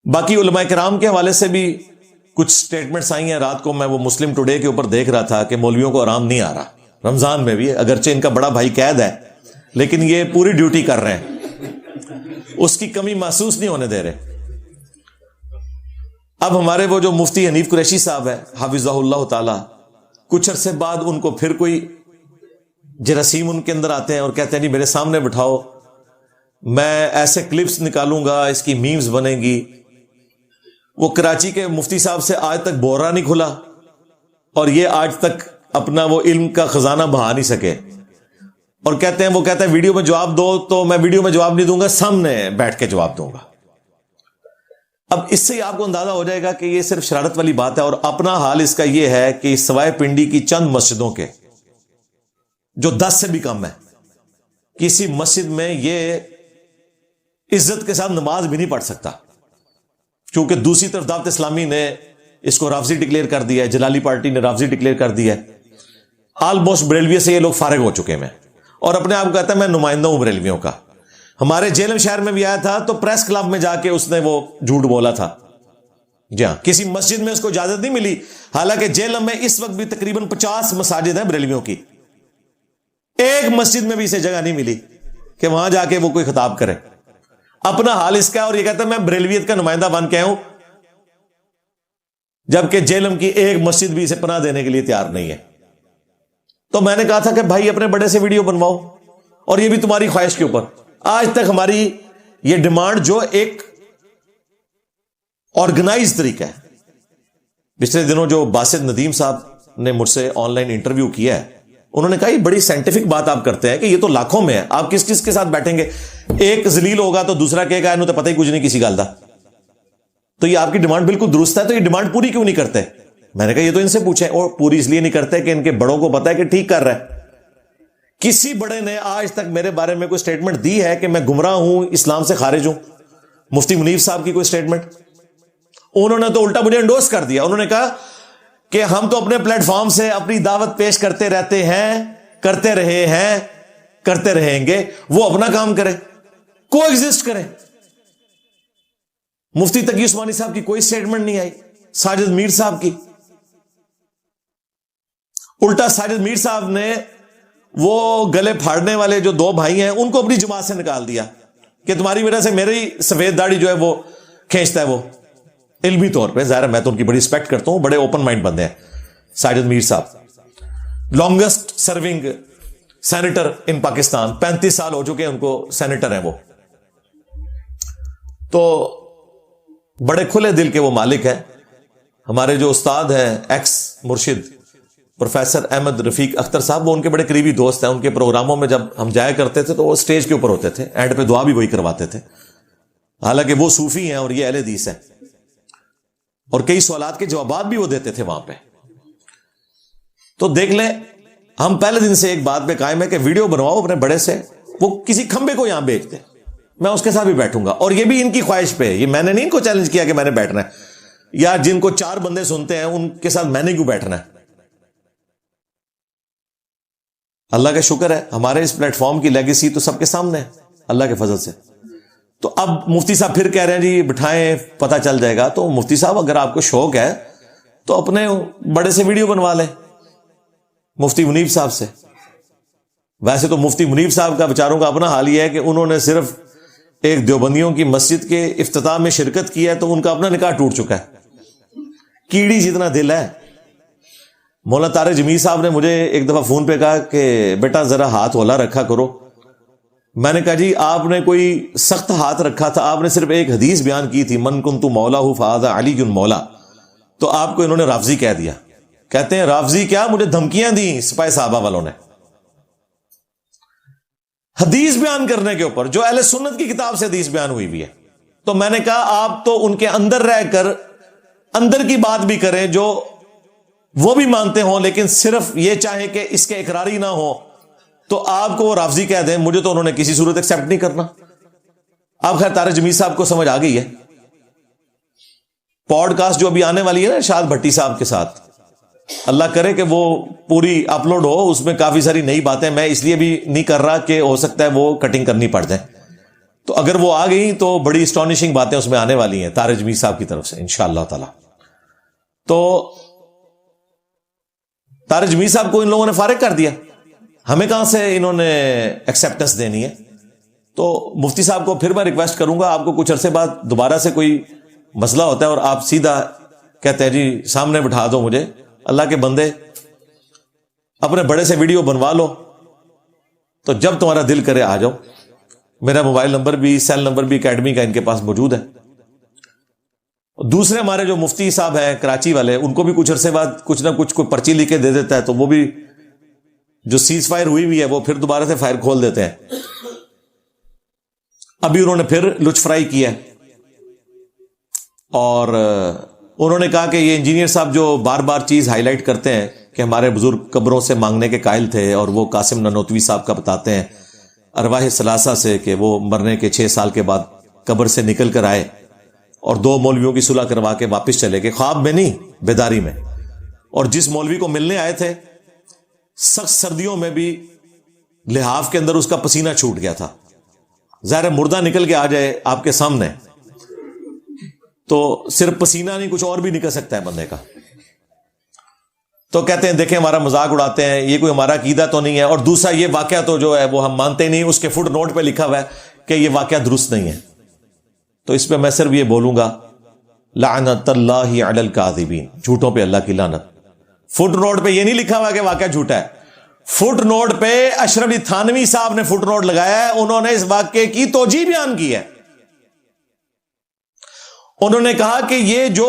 باقی علماء کرام کے حوالے سے بھی کچھ سٹیٹمنٹس آئی ہیں. رات کو میں وہ مسلم ٹوڈے کے اوپر دیکھ رہا تھا کہ مولویوں کو آرام نہیں آ رہا رمضان میں بھی، اگرچہ ان کا بڑا بھائی قید ہے لیکن یہ پوری ڈیوٹی کر رہے ہیں، اس کی کمی محسوس نہیں ہونے دے رہے. اب ہمارے وہ جو مفتی حنیف قریشی صاحب ہے حافظہ اللہ تعالی، کچھ عرصے بعد ان کو پھر کوئی جراثیم ان کے اندر آتے ہیں اور کہتے ہیں جی میرے سامنے بٹھاؤ، میں ایسے کلپس نکالوں گا، اس کی میمز بنے گی. وہ کراچی کے مفتی صاحب سے آج تک بورا نہیں کھلا اور یہ آج تک اپنا وہ علم کا خزانہ بہا نہیں سکے، اور کہتے ہیں وہ کہتا ہے ویڈیو میں جواب دو، تو میں ویڈیو میں جواب نہیں دوں گا، سامنے بیٹھ کے جواب دوں گا. اب اس سے آپ کو اندازہ ہو جائے گا کہ یہ صرف شرارت والی بات ہے. اور اپنا حال اس کا یہ ہے کہ سوائے پنڈی کی چند مسجدوں کے جو 10 سے بھی کم ہے، کسی مسجد میں یہ عزت کے ساتھ نماز بھی نہیں پڑھ سکتا، کیونکہ دوسری طرف دعوت اسلامی نے اس کو رافضی ڈکلیئر کر دیا ہے، جلالی پارٹی نے رافضی ڈکلیئر کر دیا ہے. آلموسٹ بریلوی سے یہ لوگ فارغ ہو چکے ہیں، اور اپنے آپ کو کہتا ہے میں نمائندہ ہوں بریلویوں کا. ہمارے جیلم شہر میں بھی آیا تھا تو پریس کلب میں جا کے اس نے وہ جھوٹ بولا تھا. جی ہاں، کسی مسجد میں اس کو اجازت نہیں ملی، حالانکہ جیلم میں اس وقت بھی تقریباً 50 مساجد ہیں بریلویوں کی، ایک مسجد میں بھی اسے جگہ نہیں ملی کہ وہاں جا کے وہ کوئی خطاب کرے. اپنا حال اس کا ہے، اور یہ کہتا ہے میں بریلویت کا نمائندہ بن کے ہوں، جبکہ جیلم کی ایک مسجد بھی اسے پناہ دینے کے لیے تیار نہیں ہے. تو میں نے کہا تھا کہ بھائی اپنے بڑے سے ویڈیو بنواؤ، اور یہ بھی تمہاری خواہش کے اوپر. آج تک ہماری یہ ڈیمانڈ جو ایک آرگنائز طریقہ ہے. پچھلے دنوں جو باسط ندیم صاحب نے مجھ سے آن لائن انٹرویو کیا ہے، انہوں نے کہا یہ بڑی سائنٹیفک بات آپ کرتے ہیں کہ یہ تو لاکھوں میں ہے، آپ کس کس کے ساتھ بیٹھیں گے؟ ایک ذلیل ہوگا تو دوسرا کہے گا انہوں تو پتہ ہی کچھ نہیں کسی گل دا. تو یہ آپ کی ڈیمانڈ بالکل درست ہے، تو یہ ڈیمانڈ پوری کیوں نہیں کرتے؟ میں نے کہا یہ تو ان سے پوچھیں. اور پوری اس لیے نہیں کرتے کہ ان کے بڑوں کو پتا ہے کہ ٹھیک کر رہا ہے. کسی بڑے نے آج تک میرے بارے میں کوئی سٹیٹمنٹ دی ہے کہ میں گمراہ ہوں، اسلام سے خارج ہوں؟ مفتی منیف صاحب کی کوئی سٹیٹمنٹ؟ انہوں نے تو الٹا مجھے انڈورس کر دیا. انہوں نے کہا کہ ہم تو اپنے پلیٹ فارم سے اپنی دعوت پیش کرتے رہتے ہیں، کرتے رہے ہیں، کرتے رہیں گے، وہ اپنا کام کرے، کو ایگزسٹ کرے. مفتی تقی عثمانی صاحب کی کوئی سٹیٹمنٹ نہیں آئی، ساجد میر صاحب کی. الٹا ساجد میر صاحب نے وہ گلے پھاڑنے والے جو 2 بھائی ہیں ان کو اپنی جماعت سے نکال دیا کہ تمہاری وجہ سے میری سفید داڑھی جو ہے وہ کھینچتا ہے. وہ علمی طور پہ ظاہر ہے میں تو ان کی بڑی رسپیکٹ کرتا ہوں، بڑے اوپن مائنڈ بندے ہیں. ساجد میر صاحب لانگسٹ سرونگ سینیٹر ان پاکستان، 35 سال ہو چکے ہیں ان کو سینیٹر ہیں وہ. تو بڑے کھلے دل کے وہ مالک ہیں. ہمارے جو استاد ہیں ایکس مرشد پروفیسر احمد رفیق اختر صاحب، وہ ان کے بڑے قریبی دوست ہیں. ان کے پروگراموں میں جب ہم جایا کرتے تھے تو وہ سٹیج کے اوپر ہوتے تھے، اینڈ پہ دعا بھی وہی کرواتے تھے. حالانکہ وہ صوفی ہیں اور یہ اہل حدیث ہیں، اور کئی سوالات کے جوابات بھی وہ دیتے تھے وہاں پہ. تو دیکھ لیں، ہم پہلے دن سے ایک بات پہ قائم ہے کہ ویڈیو بنواؤ اپنے بڑے سے، وہ کسی کھمبے کو یہاں بیچ دے، میں اس کے ساتھ بھی بیٹھوں گا. اور یہ بھی ان کی خواہش پہ، یہ میں نے نہیں ان کو چیلنج کیا کہ میں نے بیٹھنا ہے، یا جن کو 4 بندے سنتے ہیں ان کے ساتھ میں نے کیوں بیٹھنا ہے. اللہ کا شکر ہے ہمارے اس پلیٹ فارم کی لیگیسی تو سب کے سامنے ہے اللہ کے فضل سے. تو اب مفتی صاحب پھر کہہ رہے ہیں جی بٹھائیں پتہ چل جائے گا. تو مفتی صاحب اگر آپ کو شوق ہے تو اپنے بڑے سے ویڈیو بنوا لیں مفتی منیف صاحب سے. ویسے تو مفتی منیف صاحب کا بیچاروں کا اپنا حال یہ ہے کہ انہوں نے صرف ایک دیوبندیوں کی مسجد کے افتتاح میں شرکت کی ہے تو ان کا اپنا نکاح ٹوٹ چکا ہے. کیڑی جتنا دل ہے. مولانا طارق جمیل صاحب نے مجھے ایک دفعہ فون پہ کہا کہ بیٹا ذرا ہاتھ ہولا رکھا کرو. میں نے کہا جی آپ نے کوئی سخت ہاتھ رکھا تھا، آپ نے صرف ایک حدیث بیان کی تھی من کنت مولا فہذا علی مولا، تو آپ کو انہوں نے رافضی کہہ دیا. کہتے ہیں رافضی کیا، مجھے دھمکیاں دی سپاہی صحابہ والوں نے حدیث بیان کرنے کے اوپر، جو اہل سنت کی کتاب سے حدیث بیان ہوئی ہے. تو میں نے کہا آپ تو ان کے اندر رہ کر اندر کی بات بھی کریں جو وہ بھی مانتے ہوں، لیکن صرف یہ چاہیں کہ اس کے اقراری نہ ہو تو آپ کو وہ رافضی کہہ دیں. مجھے تو انہوں نے کسی صورت ایکسیپٹ نہیں کرنا. اب خیر طارق جمیل صاحب کو سمجھ آ گئی ہے. پوڈ کاسٹ جو ابھی آنے والی ہے نا شاد بھٹی صاحب کے ساتھ، اللہ کرے کہ وہ پوری اپلوڈ ہو، اس میں کافی ساری نئی باتیں میں اس لیے بھی نہیں کر رہا کہ ہو سکتا ہے وہ کٹنگ کرنی پڑ جائے. تو اگر وہ آ گئی تو بڑی اسٹانشنگ باتیں اس میں آنے والی ہیں طارق جمیل صاحب کی طرف سے انشاءاللہ تعالی. تو طارق جمیل صاحب کو ان لوگوں نے فارغ کر دیا, ہمیں کہاں سے انہوں نے ایکسیپٹنس دینی ہے. تو مفتی صاحب کو پھر میں ریکویسٹ کروں گا, آپ کو کچھ عرصے بعد دوبارہ سے کوئی مسئلہ ہوتا ہے اور آپ سیدھا کہتے ہیں جی سامنے بٹھا دو مجھے, اللہ کے بندے اپنے بڑے سے ویڈیو بنوا لو, تو جب تمہارا دل کرے آ جاؤ. میرا موبائل نمبر بھی, سیل نمبر بھی اکیڈمی کا ان کے پاس موجود ہے. دوسرے ہمارے جو مفتی صاحب ہیں کراچی والے, ان کو بھی کچھ عرصے بعد کچھ نہ کچھ کوئی پرچی لکھ کے دے دیتا ہے, تو وہ بھی جو سیز فائر ہوئی ہے وہ پھر دوبارہ سے فائر کھول دیتے ہیں. ابھی انہوں نے پھر لچ فرائی کیا ہے, اور انہوں نے کہا کہ یہ انجینئر صاحب جو بار بار چیز ہائی لائٹ کرتے ہیں کہ ہمارے بزرگ قبروں سے مانگنے کے قائل تھے, اور وہ قاسم نانوتوی صاحب کا بتاتے ہیں ارواح ثلاثہ سے کہ وہ مرنے کے 6 سال کے بعد قبر سے نکل کر آئے اور 2 مولویوں کی صلح کروا کے واپس چلے گئے, خواب میں نہیں بیداری میں. اور جس مولوی کو ملنے آئے تھے سخت سردیوں میں بھی لحاف کے اندر اس کا پسینہ چھوٹ گیا تھا. ظاہر مردہ نکل کے آ جائے آپ کے سامنے تو صرف پسینہ نہیں کچھ اور بھی نکل سکتا ہے بندے کا. تو کہتے ہیں دیکھیں ہمارا مذاق اڑاتے ہیں, یہ کوئی ہمارا عقیدہ تو نہیں ہے. اور دوسرا یہ واقعہ تو جو ہے وہ ہم مانتے نہیں, اس کے فٹ نوٹ پہ لکھا ہوا ہے کہ یہ واقعہ درست نہیں ہے. تو اس پہ میں صرف یہ بولوں گا لعنت اللہ علی الکاذبین, جھوٹوں پہ اللہ کی لعنت. فٹ نوٹ پہ یہ نہیں لکھا ہوا کہ واقعہ جھوٹا ہے, فٹ نوٹ پہ اشرف علی تھانوی صاحب نے فٹ نوٹ لگایا ہے, انہوں نے اس واقعے کی توجیہ بیان کی ہے. انہوں نے کہا کہ یہ جو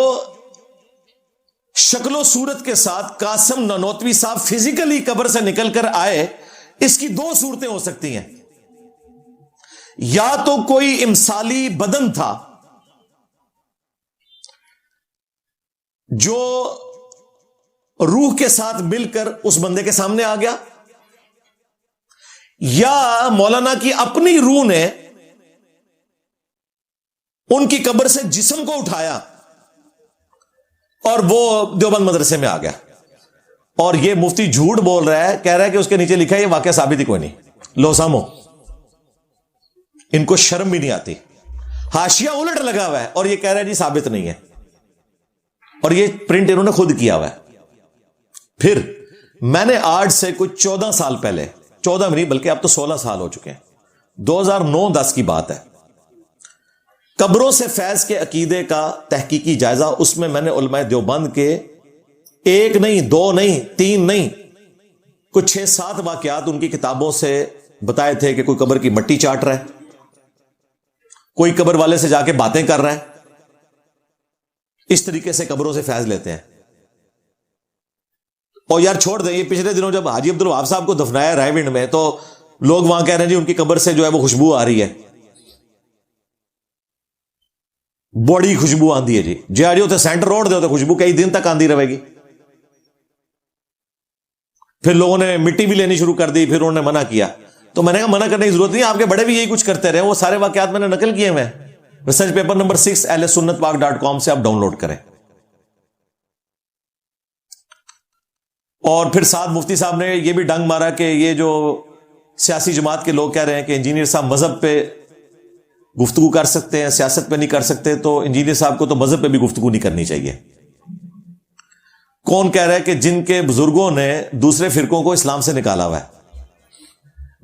شکل و صورت کے ساتھ قاسم نانوتوی صاحب فزیکلی قبر سے نکل کر آئے, اس کی 2 صورتیں ہو سکتی ہیں. یا تو کوئی امثالی بدن تھا جو روح کے ساتھ مل کر اس بندے کے سامنے آ گیا, یا مولانا کی اپنی روح نے ان کی قبر سے جسم کو اٹھایا اور وہ دیوبند مدرسے میں آ گیا. اور یہ مفتی جھوٹ بول رہا ہے, کہہ رہا ہے کہ اس کے نیچے لکھا ہے یہ واقعہ ثابت ہی کوئی نہیں. لو سامو, ان کو شرم بھی نہیں آتی, حاشیہ الٹ لگا ہوا ہے اور یہ کہہ رہا ہے جی ثابت نہیں ہے. اور یہ پرنٹ انہوں نے خود کیا ہوا ہے. پھر میں نے آج سے کچھ 14 سال پہلے, 14 میں نہیں بلکہ اب تو 16 سال ہو چکے ہیں, 2009-10 کی بات ہے, قبروں سے فیض کے عقیدے کا تحقیقی جائزہ, اس میں نے علماء دیوبند کے 1 نہیں 2 نہیں 3 نہیں کچھ 6-7 واقعات ان کی کتابوں سے بتائے تھے کہ کوئی قبر کی مٹی چاٹ رہا ہے, کوئی قبر والے سے جا کے باتیں کر رہا ہے. اس طریقے سے قبروں سے فیض لیتے ہیں. اور یار چھوڑ دیں, یہ پچھلے دنوں جب حاجی عبدالوہاب صاحب کو دفنایا رائے ونڈ میں, تو لوگ وہاں کہہ رہے ہیں جی ان کی قبر سے جو ہے وہ خوشبو آ رہی ہے, بڑی خوشبو آندی ہے جی. جی آ رہی سینٹر روڈ دے ہوتے خوشبو کئی دن تک آندی رہے گی. پھر لوگوں نے مٹی بھی لینی شروع کر دی, پھر انہوں نے منع کیا. تو میں نے کہا منع کرنے کی ضرورت نہیں, آپ کے بڑے بھی یہی کچھ کرتے رہے, وہ سارے واقعات میں نے نقل کیے ہوئے ہیں. ریسرچ پیپر نمبر 6 ahlsunnatpak.com سے آپ ڈاؤن لوڈ کریں. اور پھر ساتھ مفتی صاحب نے یہ بھی ڈنگ مارا کہ یہ جو سیاسی جماعت کے لوگ کہہ رہے ہیں کہ انجینئر صاحب مذہب پہ گفتگو کر سکتے ہیں, سیاست پہ نہیں کر سکتے, تو انجینئر صاحب کو تو مذہب پہ بھی گفتگو نہیں کرنی چاہیے. کون کہہ رہا ہے کہ جن کے بزرگوں نے دوسرے فرقوں کو اسلام سے نکالا ہوا ہے؟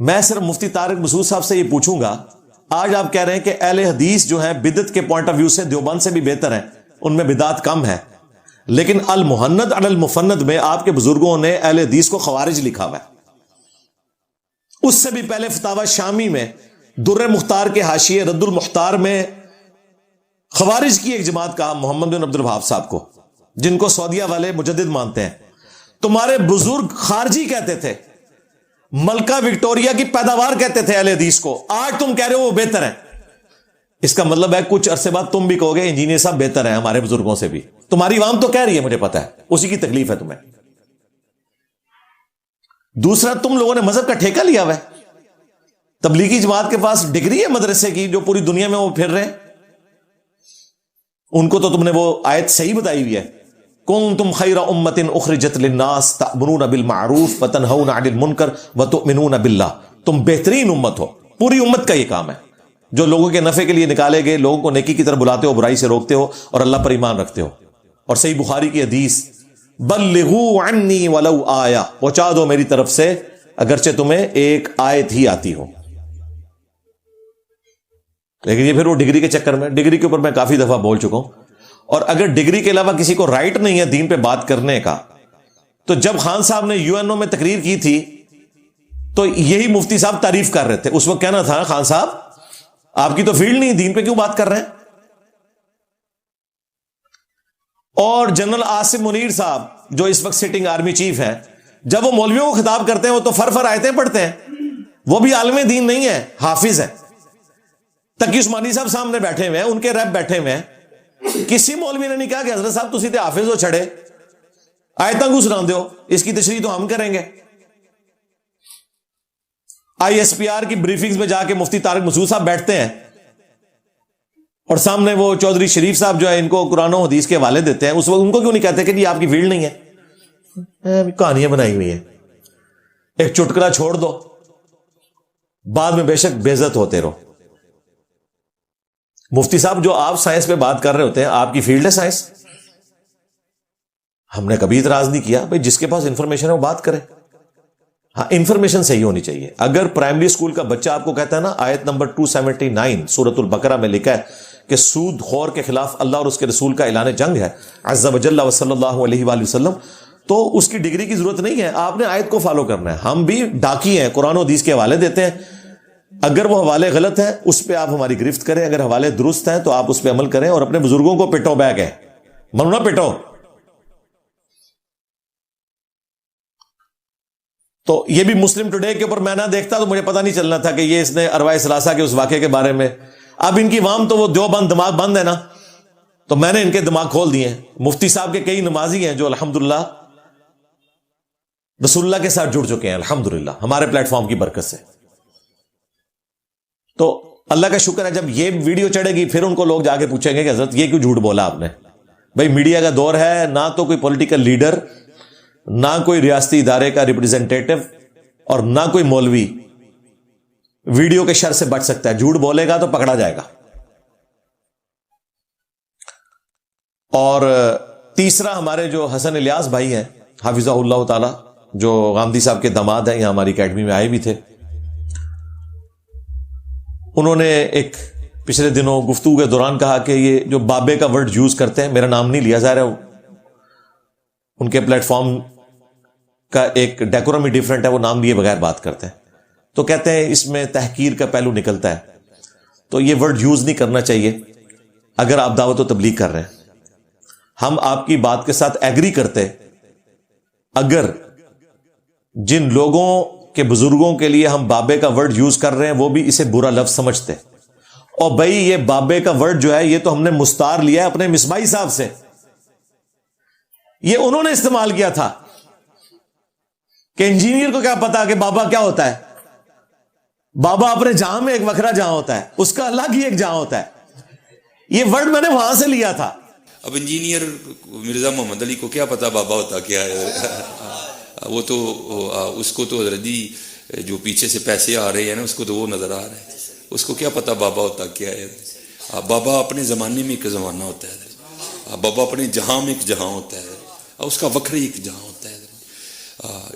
میں صرف مفتی طارق مسعود صاحب سے یہ پوچھوں گا, آج آپ کہہ رہے ہیں کہ اہل حدیث جو ہیں بدعت کے پوائنٹ آف ویو سے دیوبند سے بھی بہتر ہیں, ان میں بدعت کم ہے, لیکن المحند علی المفند میں آپ کے بزرگوں نے اہل حدیث کو خوارج لکھا ہوا ہے. اس سے بھی پہلے فتاوی شامی میں در مختار کے حاشیے رد المختار میں خوارج کی ایک جماعت کا محمد بن عبدالوہاب صاحب کو, جن کو سعودیہ والے مجدد مانتے ہیں. تمہارے بزرگ خارجی کہتے تھے, ملکہ وکٹوریا کی پیداوار کہتے تھے اہل حدیث کو, آج تم کہہ رہے ہو وہ بہتر ہیں. اس کا مطلب ہے کچھ عرصے بعد تم بھی کہو گے انجینئر صاحب بہتر ہیں ہمارے بزرگوں سے بھی. تمہاری عوام تو کہہ رہی ہے, مجھے پتا ہے, اسی کی تکلیف ہے تمہیں. دوسرا, تم لوگوں نے مذہب کا ٹھیکہ لیا ہوا ہے. تبلیغی جماعت کے پاس ڈگری ہے مدرسے کی جو پوری دنیا میں وہ پھر رہے ہیں. ان کو تو تم نے وہ آیت صحیح بتائی ہوئی ہے, کنتم خیر امۃ اخرجت للناس تأمرون بالمعروف وتنہون عن المنکر وتؤمنون باللہ. تم بہترین امت ہو, پوری امت کا یہ کام ہے. جو لوگوں کے نفع کے لیے نکالے گئے، لوگوں کو نیکی کی طرف بلاتے ہو، برائی سے روکتے ہو اور اللہ پر ایمان رکھتے ہو. اور صحیح بخاری کی حدیث، بلغوا عنی ولو آیہ، پہنچا دو میری طرف سے اگرچہ تمہیں ایک آیت ہی آتی ہو. لیکن یہ پھر وہ ڈگری کے چکر میں، ڈگری کے اوپر میں کافی دفعہ بول چکا ہوں. اور اگر ڈگری کے علاوہ کسی کو رائٹ نہیں ہے دین پہ بات کرنے کا، تو جب خان صاحب نے یو این او میں تقریر کی تھی تو یہی مفتی صاحب تعریف کر رہے تھے. اس وقت کہنا تھا خان صاحب آپ کی تو فیلڈ نہیں، دین پہ کیوں بات کر رہے ہیں. اور جنرل آصف منیر صاحب جو اس وقت سٹنگ آرمی چیف ہیں، جب وہ مولویوں کو خطاب کرتے ہیں وہ تو فر آیتیں پڑھتے ہیں. وہ بھی عالم دین نہیں ہے، حافظ ہے. تقی عثمانی صاحب سامنے بیٹھے ہوئے ہیں، ان کے ریپ بیٹھے ہوئے ہیں. کسی مولوی نے نہیں کہا کہ حضرت صاحب تسی تے حافظ ہو چھڑے، آیتاں کیوں سناندے ہو، اس کی تشریح تو ہم کریں گے. آئی ایس پی آر کی بریفنگز میں جا کے مفتی طارق مسعود صاحب بیٹھتے ہیں اور سامنے وہ چودھری شریف صاحب جو ہے ان کو قرآن و حدیث کے حوالے دیتے ہیں. اس وقت ان کو کیوں نہیں کہتے کہ جی آپ کی فیلڈ نہیں ہے، کہانیاں بنائی ہوئی ہیں، ایک چٹکلا چھوڑ دو، بعد میں بے شک بے عزت ہوتے رہو. مفتی صاحب جو آپ سائنس پہ بات کر رہے ہوتے ہیں، آپ کی فیلڈ ہے سائنس. ہم نے کبھی اعتراض نہیں کیا، بھائی جس کے پاس انفارمیشن ہے وہ بات کرے. ہاں انفارمیشن صحیح ہونی چاہیے. اگر پرائمری اسکول کا بچہ آپ کو کہتا ہے نا آیت نمبر 279 سورۃ البقرہ میں لکھا ہے کہ سود خور کے خلاف اللہ اور اس کے رسول کا اعلان جنگ ہے عز وجل و صلی اللہ علیہ وآلہ وسلم، تو اس کی ڈگری کی ضرورت نہیں ہے، آپ نے آیت کو فالو کرنا ہے. ہم بھی ڈاکی ہیں، قرآن و حدیث کے حوالے دیتے ہیں. اگر وہ حوالے غلط ہیں اس پہ آپ ہماری گرفت کریں، اگر حوالے درست ہیں تو آپ اس پہ عمل کریں اور اپنے بزرگوں کو پٹو بیک ہے، منو نہ پٹو. تو یہ بھی مسلم ٹوڈے کے اوپر میں نہ دیکھتا تو مجھے پتہ نہیں چلنا تھا کہ یہ اس نے ارواح ثلاثہ کے اس واقعے کے بارے میں. اب ان کی عوام تو وہ دیوبند دماغ بند ہے نا، تو میں نے ان کے دماغ کھول دیے ہیں. مفتی صاحب کے کئی نمازی ہیں جو الحمدللہ رسول اللہ کے ساتھ جڑ چکے ہیں الحمدللہ ہمارے پلیٹ فارم کی برکت سے. تو اللہ کا شکر ہے جب یہ ویڈیو چڑھے گی پھر ان کو لوگ جا کے پوچھیں گے کہ حضرت یہ کیوں جھوٹ بولا آپ نے. بھائی میڈیا کا دور ہے، نہ تو کوئی پولیٹیکل لیڈر، نہ کوئی ریاستی ادارے کا ریپریزنٹیٹو اور نہ کوئی مولوی ویڈیو کے شر سے بچ سکتا ہے. جھوٹ بولے گا تو پکڑا جائے گا. اور تیسرا ہمارے جو حسن الیاس بھائی ہیں حافظہ اللہ تعالی، جو غامدی صاحب کے داماد ہیں، یہاں ہماری اکیڈمی میں آئے بھی تھے. انہوں نے ایک پچھلے دنوں گفتگو کے دوران کہا کہ یہ جو بابے کا ورڈ یوز کرتے ہیں، میرا نام نہیں لیا جا رہا، ان کے پلیٹ فارم کا ایک ڈیکورم ہی ڈیفرنٹ ہے، وہ نام لیے بغیر بات کرتے ہیں. تو کہتے ہیں اس میں تحقیر کا پہلو نکلتا ہے، تو یہ ورڈ یوز نہیں کرنا چاہیے اگر آپ دعوت و تبلیغ کر رہے ہیں. ہم آپ کی بات کے ساتھ ایگری کرتے اگر جن لوگوں کے بزرگوں کے لیے ہم بابے کا ورڈ یوز کر رہے ہیں وہ بھی اسے برا لفظ سمجھتے. اور بھائی یہ بابے کا ورڈ جو ہے یہ تو ہم نے مستعار لیا ہے اپنے مصباحی صاحب سے، یہ انہوں نے استعمال کیا تھا کہ انجینئر کو کیا پتا کہ بابا کیا ہوتا ہے. بابا اپنے جہاں میں ایک وکھرا جہاں ہوتا ہے، اس کا الگ ہی ایک جہاں ہوتا ہے. یہ ورڈ میں نے وہاں سے لیا تھا. اب انجینئر مرزا محمد علی کو کیا پتا بابا ہوتا کیا ہے؟ وہ تو اس کو تو حضرت جی جو پیچھے سے پیسے آ رہے ہیں نا، اس کو تو وہ نظر آ رہا ہے، اس کو کیا پتا بابا ہوتا کیا ہے. بابا اپنے زمانے میں ایک زمانہ ہوتا ہے، بابا اپنے جہاں میں ایک جہاں ہوتا ہے، اس کا وکھرے ایک جہاں ہوتا ہے.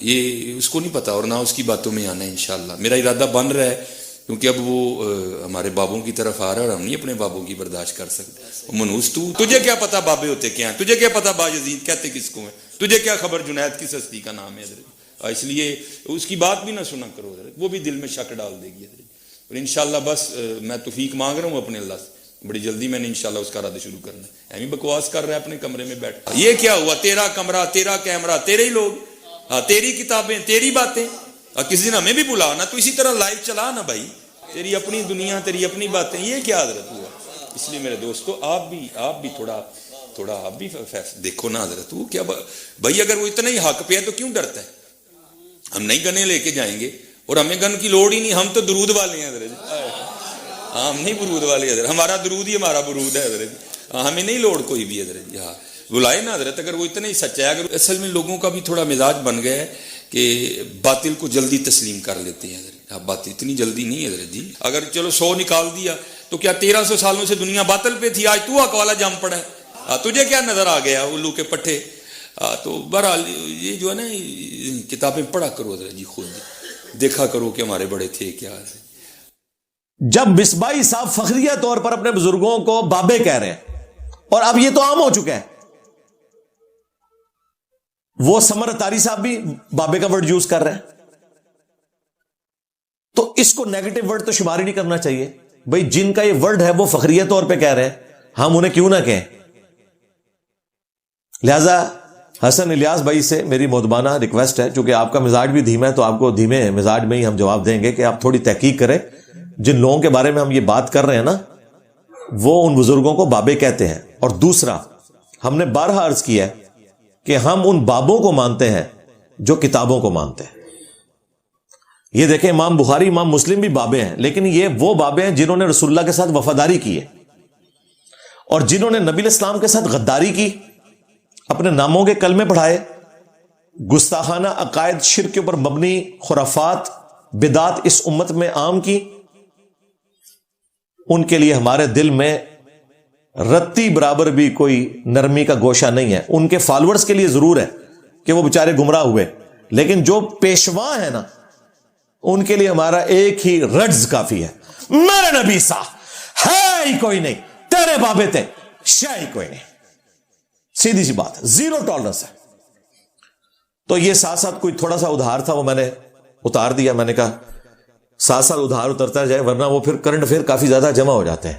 یہ اس کو نہیں پتا اور نہ اس کی باتوں میں آنا ہے. انشاءاللہ میرا ارادہ بن رہا ہے، کیونکہ اب وہ ہمارے بابوں کی طرف آ رہا ہے اور ہم نہیں اپنے بابوں کی برداشت کر سکتے. منوس تجھے کیا پتا بابے ہوتے کیا ہیں، تجھے کیا پتا باجزید کہتے کس کو ہیں، تجھے کیا خبر جنید کس ہستی کا نام ہے. اس لیے اس کی بات بھی نہ سنا کرو، وہ بھی دل میں شک ڈال دے گی. اور انشاءاللہ بس میں توفیق مانگ رہا ہوں اپنے اللہ سے، بڑی جلدی میں نے انشاءاللہ اس کا رد شروع کرنا ہے. ایمی بکواس کر رہا ہے اپنے کمرے میں بیٹھ. یہ کیا ہوا، تیرا کمرہ، تیرا کیمرہ، تیرے ہی لوگ، تیری کتابیں، تیری باتیں. کسی دن ہمیں بھی بلا نا، تو اسی طرح لائیو چلا نا بھائی، تیری اپنی دنیا، تیری اپنی باتیں. یہ کیا حضرت ہوا؟ اس لیے میرے دوستو آپ بھی تھوڑا آپ بھی دیکھو نا حضرت. وہ کیا بھائی، اگر وہ اتنا ہی حق پہ ہے تو کیوں ڈرتا ہے؟ ہم نہیں گنے لے کے جائیں گے اور ہمیں گن کی لوڑ ہی نہیں، ہم تو درود والے ہیں حضرت. ہم نہیں برود والے حضرت، ہمارا درود ہی ہمارا برود ہے حضرت. ہمیں نہیں لوڑ کوئی بھی حضرت. ہاں بلائے نا حضرت، اگر وہ اتنا ہی سچا ہے. اگر اصل میں لوگوں کا بھی تھوڑا مزاج بن گیا ہے کہ باطل کو جلدی تسلیم کر لیتے ہیں حضرت. اب بات اتنی جلدی نہیں ہے حضرت جی. اگر چلو 100 نکال دیا تو کیا 1300 سالوں سے دنیا باطل پہ تھی؟ آج تو حق والا جم پڑا ہے. تجھے کیا نظر آ گیا الو کے پٹھے؟ تو بہرحال یہ جو ہے نا کتابیں پڑھا کرو حضرت جی، خود دیکھا کرو کہ ہمارے بڑے تھے کیا ہے. جب مصباحی صاحب فخریہ طور پر اپنے بزرگوں کو بابے کہہ رہے ہیں، اور اب یہ تو عام ہو چکا ہے، وہ سمر اتاری صاحب بھی بابے کا ورڈ یوز کر رہے ہیں، تو اس کو نیگیٹو ورڈ تو شمار ہی نہیں کرنا چاہیے. بھئی جن کا یہ ورڈ ہے وہ فخریہ طور پہ کہہ رہے ہیں، ہم انہیں کیوں نہ کہیں. لہذا حسن الیاس بھائی سے میری مودبانہ ریکویسٹ ہے، چونکہ آپ کا مزاج بھی دھیما ہے تو آپ کو دھیمے مزاج میں ہی ہم جواب دیں گے کہ آپ تھوڑی تحقیق کریں. جن لوگوں کے بارے میں ہم یہ بات کر رہے ہیں نا، وہ ان بزرگوں کو بابے کہتے ہیں. اور دوسرا، ہم نے بارہا عرض کیا ہے کہ ہم ان بابوں کو مانتے ہیں جو کتابوں کو مانتے ہیں. یہ دیکھیں، امام بخاری امام مسلم بھی بابے ہیں، لیکن یہ وہ بابے ہیں جنہوں نے رسول اللہ کے ساتھ وفاداری کی ہے، اور جنہوں نے نبی الاسلام کے ساتھ غداری کی، اپنے ناموں کے کلمے پڑھائے، گستاخانہ عقائد شرک کے اوپر مبنی خرافات بدعات اس امت میں عام کی. ان کے لیے ہمارے دل میں رتی برابر بھی کوئی نرمی کا گوشہ نہیں ہے. ان کے فالورز کے لیے ضرور ہے کہ وہ بیچارے گمراہ ہوئے، لیکن جو پیشوا ہے نا، ان کے لیے ہمارا ایک ہی رجز کافی ہے. میرے نبی سا ہے ہی کوئی نہیں، تیرے بابے تھے شے ہی کوئی نہیں. سیدھی سی بات، زیرو ٹالرنس ہے. تو یہ ساتھ ساتھ کوئی تھوڑا سا ادھار تھا، وہ میں نے اتار دیا. میں نے کہا ساتھ ساتھ ادھار اترتا جائے، ورنہ وہ پھر کرنٹ افیئر کافی زیادہ جمع ہو جاتے ہیں.